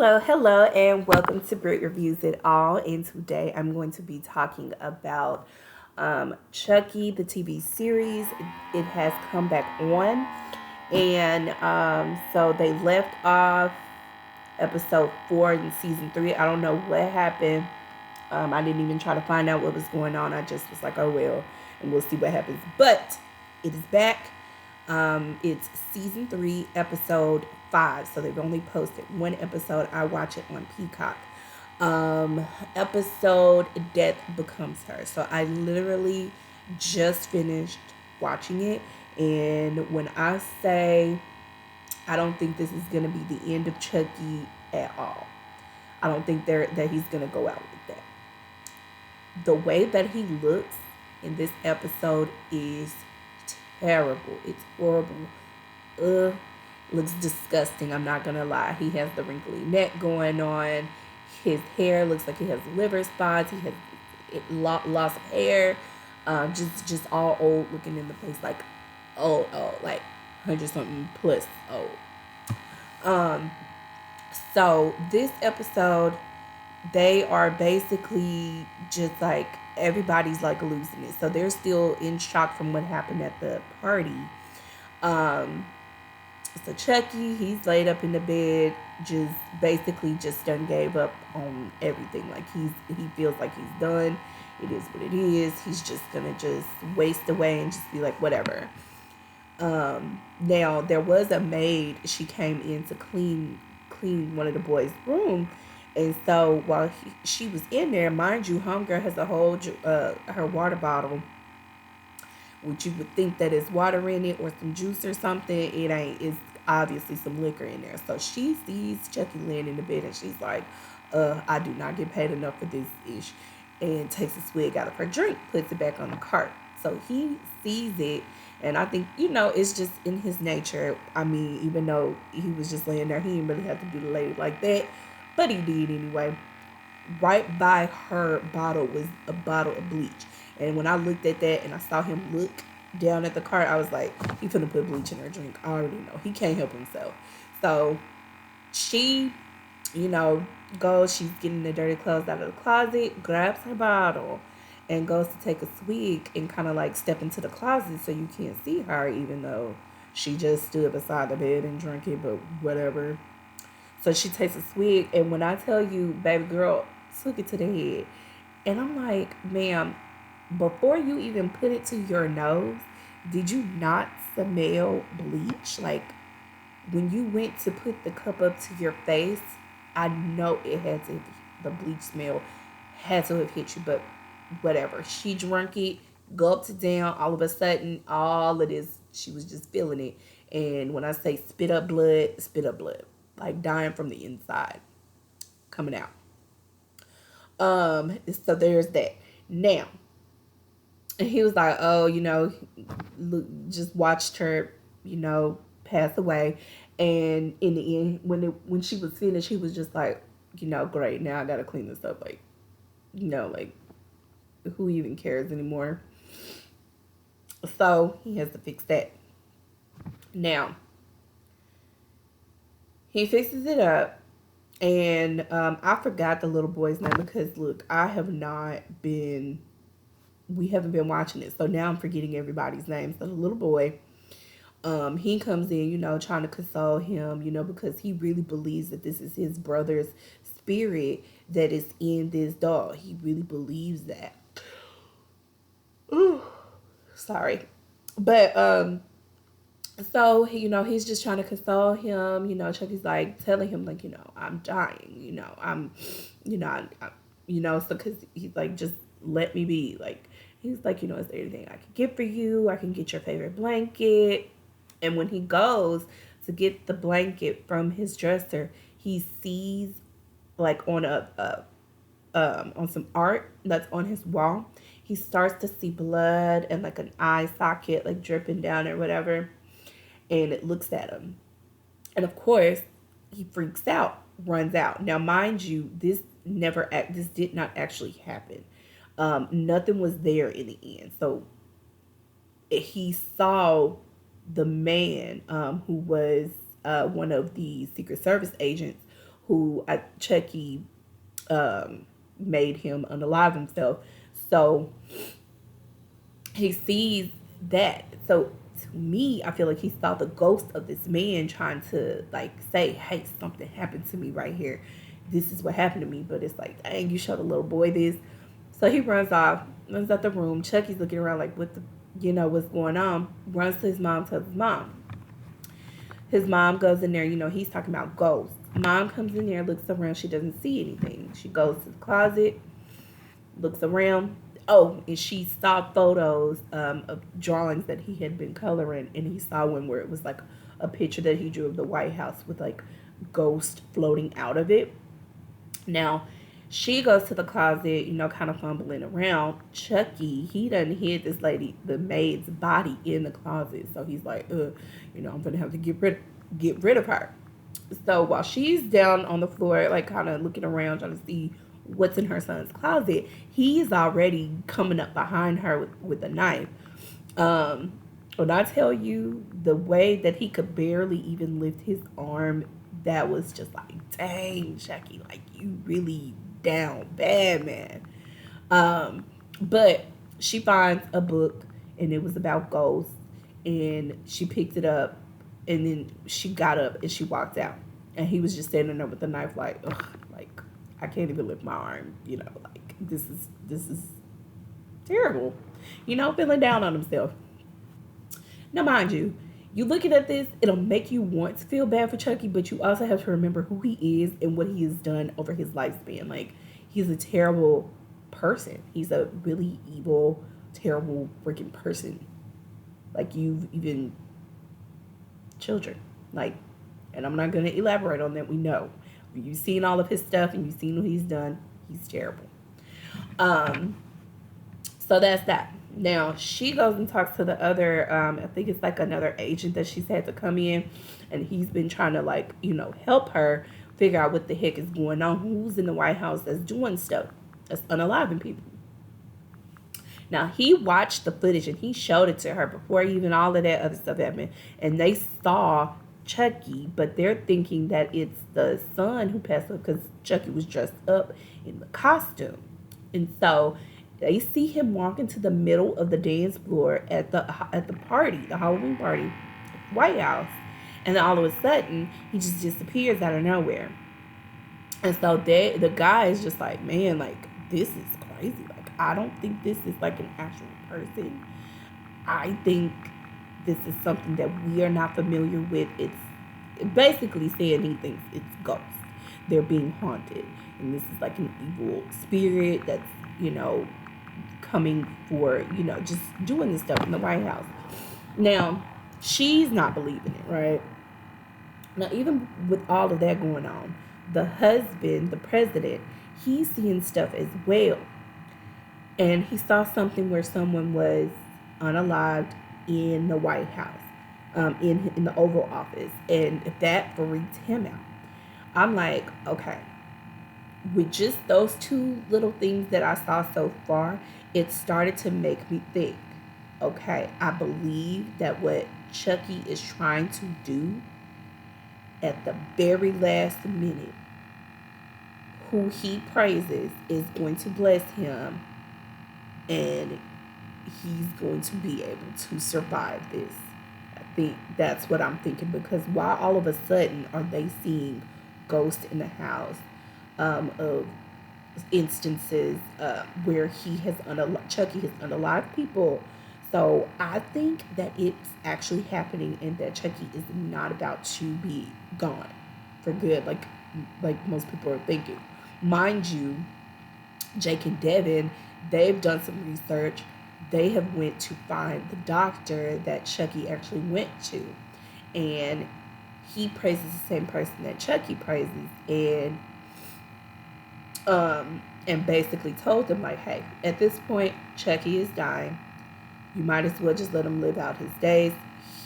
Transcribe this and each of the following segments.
Hello, and welcome to Great Reviews It All. And today I'm going to be talking about Chucky, the TV series. It has come back on, and so they left off episode 4 in season 3. I don't know what happened. I didn't even try to find out what was going on. I just was like, oh well, and we'll see what happens. But it is back. It's season 3, episode 5. So they've only posted one episode. I watch it on Peacock. Episode Death Becomes Her. So I literally just finished watching it. And when I say I don't think this is going to be the end of Chucky at all, I don't think that he's going to go out with that. The way that he looks in this episode is terrible. It's horrible. Ugh. Looks disgusting. I'm not gonna lie. He has the wrinkly neck going on. His hair looks like he has liver spots. He has loss of hair. Just all old looking in the face, like old, like 100 something plus old. So this episode, they are basically just like everybody's like losing it. So they're still in shock from what happened at the party. So Chucky, he's laid up in the bed, just basically just done gave up on everything. Like he feels like he's done. It is what it is. He's just gonna just waste away and just be like whatever. Now there was a maid. She came in to clean one of the boys' room, and so while she was in there, mind you, homegirl has a whole her water bottle, which you would think that is water in it or some juice or something. It ain't. It's obviously some liquor in there. So she sees Chucky laying in the bed and she's like, I do not get paid enough for this ish. And takes a swig out of her drink, puts it back on the cart. So he sees it, and I think, it's just in his nature. I mean, even though he was just laying there, he didn't really have to do the lady like that, but he did anyway. Right by her bottle was a bottle of bleach. And when I looked at that and I saw him look down at the cart, I was like, he finna put bleach in her drink. I already know. He can't help himself. So she, goes, she's getting the dirty clothes out of the closet, grabs her bottle, and goes to take a swig and kind of like step into the closet so you can't see her, even though she just stood beside the bed and drank it, but whatever. So she takes a swig, and when I tell you, baby girl took it to the head. And I'm like, ma'am, before you even put it to your nose, did you not smell bleach? Like, when you went to put the cup up to your face, I know it had to, the bleach smell had to have hit you, but whatever. She drank it, gulped it down. All of a sudden, all of this, she was just feeling it. And when I say spit up blood, like dying from the inside, coming out. So there's that. Now, and he was like, oh, look, just watched her, pass away. And in the end, when she was finished, he was just like, great, now I gotta clean this up. Like, like, who even cares anymore? So he has to fix that. Now, he fixes it up. And I forgot the little boy's name because, look, we haven't been watching it. So now I'm forgetting everybody's names. So the little boy, he comes in, trying to console him, because he really believes that this is his brother's spirit that is in this doll. He really believes that. Ooh, sorry. But, so, he's just trying to console him. Chucky's like telling him, like, I'm dying, so because he's like, just let me be. Like, he's like, is there anything I can get for you? I can get your favorite blanket. And when he goes to get the blanket from his dresser, he sees, like, on some art that's on his wall, he starts to see blood and like an eye socket like dripping down or whatever, and it looks at him, and of course he freaks out, runs out. Now mind you, this did not actually happen. Nothing was there in the end. So he saw the man, who was one of the Secret Service agents who Chucky made him unalive himself. So he sees that. So to me, I feel like he saw the ghost of this man trying to like say, "Hey, something happened to me right here. This is what happened to me." But it's like, dang, you showed a little boy this. So he runs off, runs out the room. Chucky's looking around like, what the, what's going on? Runs to his mom, tells his mom. His mom goes in there, he's talking about ghosts. Mom comes in there, looks around, she doesn't see anything. She goes to the closet, looks around. Oh, and she saw photos of drawings that he had been coloring, and he saw one where it was like a picture that he drew of the White House with like ghost floating out of it. Now, she goes to the closet, kind of fumbling around. Chucky, he done hid this lady, the maid's body in the closet. So he's like, I'm gonna have to get rid of her. So while she's down on the floor, like kind of looking around, trying to see what's in her son's closet, he's already coming up behind her with a knife. When I tell you the way that he could barely even lift his arm, that was just like, dang, Chucky, like you really down bad, man. But she finds a book and it was about ghosts, and she picked it up, and then she got up and she walked out, and he was just standing there with the knife, like, ugh, like I can't even lift my arm, like this is terrible, feeling down on himself. Now, mind you, you looking at this, it'll make you want to feel bad for Chucky, but you also have to remember who he is and what he has done over his lifespan. Like, he's a terrible person. He's a really evil, terrible freaking person. Like, you've even children. Like, and I'm not going to elaborate on that. We know. You've seen all of his stuff and you've seen what he's done. He's terrible. So that's that. Now she goes and talks to the other, I think it's like another agent that she's had to come in, and he's been trying to like, help her figure out what the heck is going on, who's in the White House that's doing stuff, that's unaliving people. Now he watched the footage and he showed it to her before even all of that other stuff happened, and they saw Chucky, but they're thinking that it's the son who passed away because Chucky was dressed up in the costume, and so they see him walk into the middle of the dance floor at the party, the Halloween party, White House, and then all of a sudden he just disappears out of nowhere. And so the guy is just like, man, like this is crazy. Like I don't think this is like an actual person. I think this is something that we are not familiar with. It's basically saying he thinks it's ghosts. They're being haunted, and this is like an evil spirit that's coming for, just doing this stuff in the White House. Now, she's not believing it, right? Now, even with all of that going on, the husband, the president, he's seeing stuff as well. And he saw something where someone was unalived in the White House, in the Oval Office. And that freaked him out. I'm like, okay, with just those two little things that I saw so far, it started to make me think, okay, I believe that what Chucky is trying to do at the very last minute, who he praises is going to bless him, and he's going to be able to survive this. I think that's what I'm thinking, because why all of a sudden are they seeing ghosts in the house, of instances where Chucky has unalived people. So I think that it's actually happening, and that Chucky is not about to be gone for good, like most people are thinking. Mind you, Jake and Devin, they've done some research. They have went to find the doctor that Chucky actually went to, and he praises the same person that Chucky praises, and basically told them, like, hey, at this point, Chucky is dying. You might as well just let him live out his days.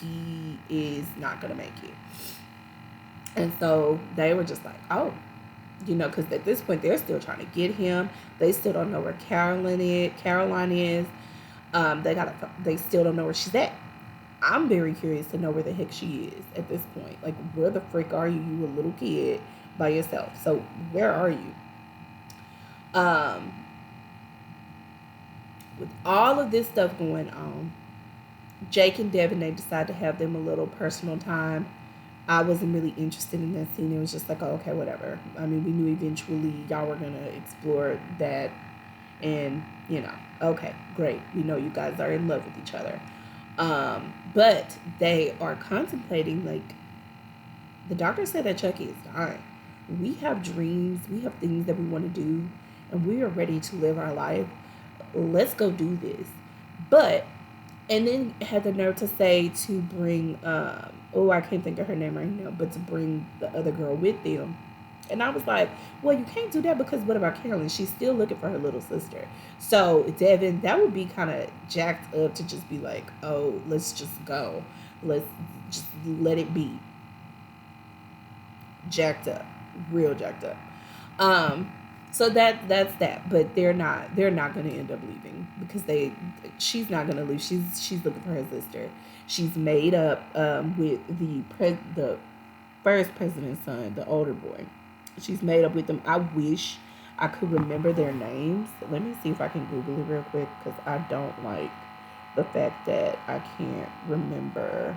He is not going to make it. And so they were just like, oh, because at this point, they're still trying to get him. They still don't know where Caroline is. They still don't know where she's at. I'm very curious to know where the heck she is at this point. Like, where the frick are you? You a little kid. by yourself. So where are you? Um, with all of this stuff going on, Jake and Devin, they decide to have them a little personal time. I wasn't really interested in that scene. It was just like, oh, okay, whatever. I mean, we knew eventually y'all were gonna explore that, and okay, great. We know you guys are in love with each other. But they are contemplating, like, the doctor said that Chucky is dying. We have dreams, we have things that we want to do, and we are ready to live our life. Let's go do this. But and then had the nerve to say to bring oh, I can't think of her name right now, but to bring the other girl with them. And I was like, well, you can't do that because what about Carolyn? She's still looking for her little sister. So Devin, that would be kind of jacked up to just be like, oh, let's just go. Let's just let it be jacked up, real jacked up. Um, so that's that. But they're not gonna end up leaving because she's not gonna leave. She's looking for her sister. She's made up with the first president's son, the older boy. She's made up with them. I wish I could remember their names. Let me see if I can Google it real quick because I don't like the fact that I can't remember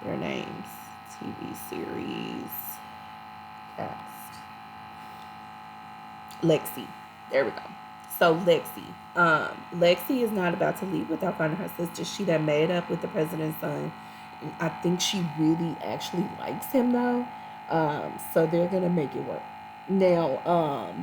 their names. TV series cast. Lexi. There we go. So Lexi is not about to leave without finding her sister. She done made up with the president's son. I think she really actually likes him though. So they're gonna make it work. Now,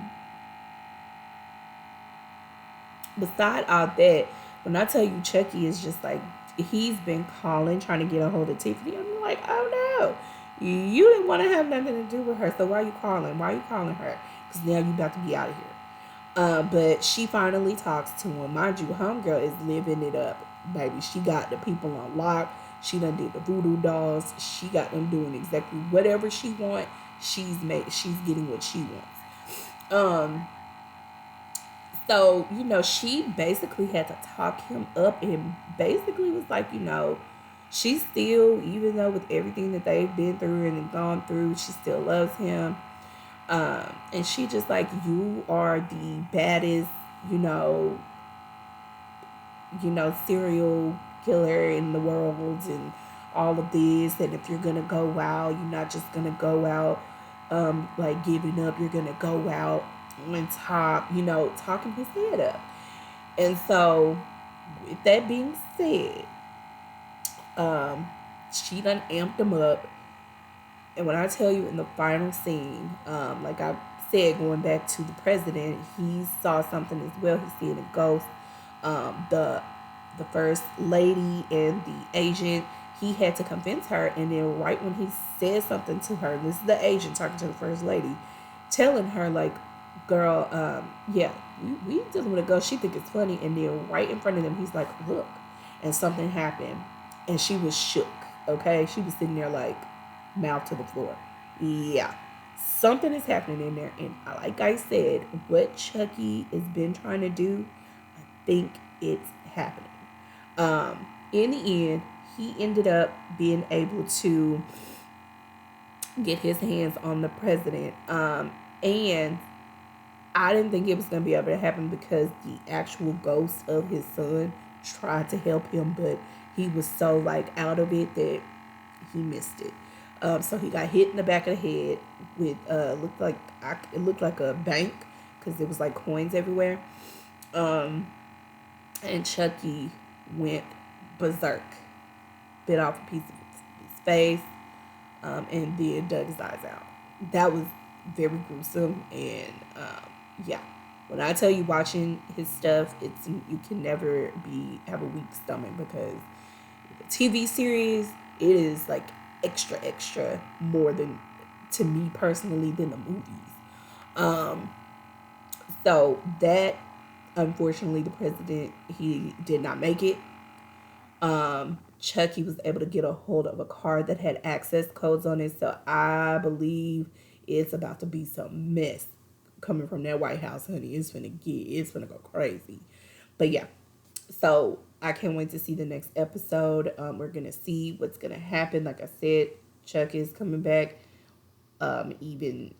beside all that, when I tell you Chucky is just like he's been calling, trying to get a hold of Tiffany. I'm like, oh no, you didn't want to have nothing to do with her, so why are you calling? Why are you calling her? Because now you about to be out of here. But she finally talks to him. Mind you, homegirl is living it up, baby. She got the people on lock. She done did the voodoo dolls. She got them doing exactly whatever she want. She's getting what she wants. So, she basically had to talk him up and basically was like, she still, even though with everything that they've been through and gone through, she still loves him. And she just like, you are the baddest, you know, serial killer in the world and all of this. And if you're going to go out, you're not just going to go out like giving up. You're going to go out on top, talking his head up. And so, with that being said, she done amped him up. And when I tell you in the final scene, like I said, going back to the president, he saw something as well. He's seeing a ghost. The first lady and the agent, he had to convince her. And then right when he said something to her, this is the agent talking to the first lady, telling her like, girl, yeah, we dealing with a ghost. She think it's funny. And then right in front of them, he's like, look. And something happened. And she was shook, okay? She was sitting there like, mouth to the floor. Yeah. Something is happening in there. And like I said, what Chucky has been trying to do, I think it's happening. In the end, he ended up being able to get his hands on the president. And I didn't think it was going to be able to happen because the actual ghost of his son tried to help him, but he was so like out of it that he missed it. So he got hit in the back of the head with it looked like a bank because there was like coins everywhere. And Chucky went berserk, bit off a piece of his face, and then dug his eyes out. That was very gruesome, and yeah. When I tell you watching his stuff, you can never have a weak stomach because the TV series, it is like extra more than, to me personally, than the movies. So that, unfortunately, the president, he did not make it. Chucky was able to get a hold of a card that had access codes on it, so I believe it's about to be some mess coming from that White House, honey. It's gonna go crazy. But yeah, so I can't wait to see the next episode. We're gonna see what's gonna happen. Like I said, Chuck is coming back. even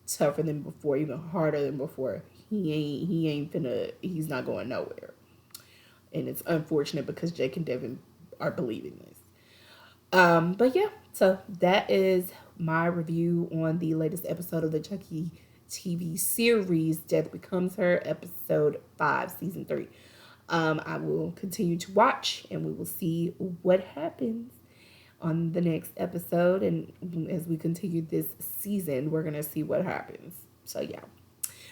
tougher than before, even harder than before. He's not going nowhere. And it's unfortunate because Jake and Devin are believing this. But yeah, so that is my review on the latest episode of the Chucky TV series, Death Becomes Her, episode 5, season 3. I will continue to watch and we will see what happens on the next episode. And as we continue this season, we're going to see what happens. So, yeah.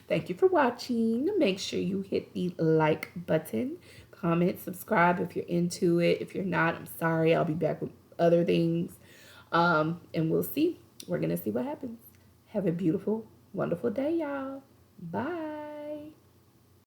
Thank you for watching. Make sure you hit the like button, comment, subscribe if you're into it. If you're not, I'm sorry. I'll be back with other things. And we'll see. We're going to see what happens. Have a beautiful, wonderful day, y'all. Bye.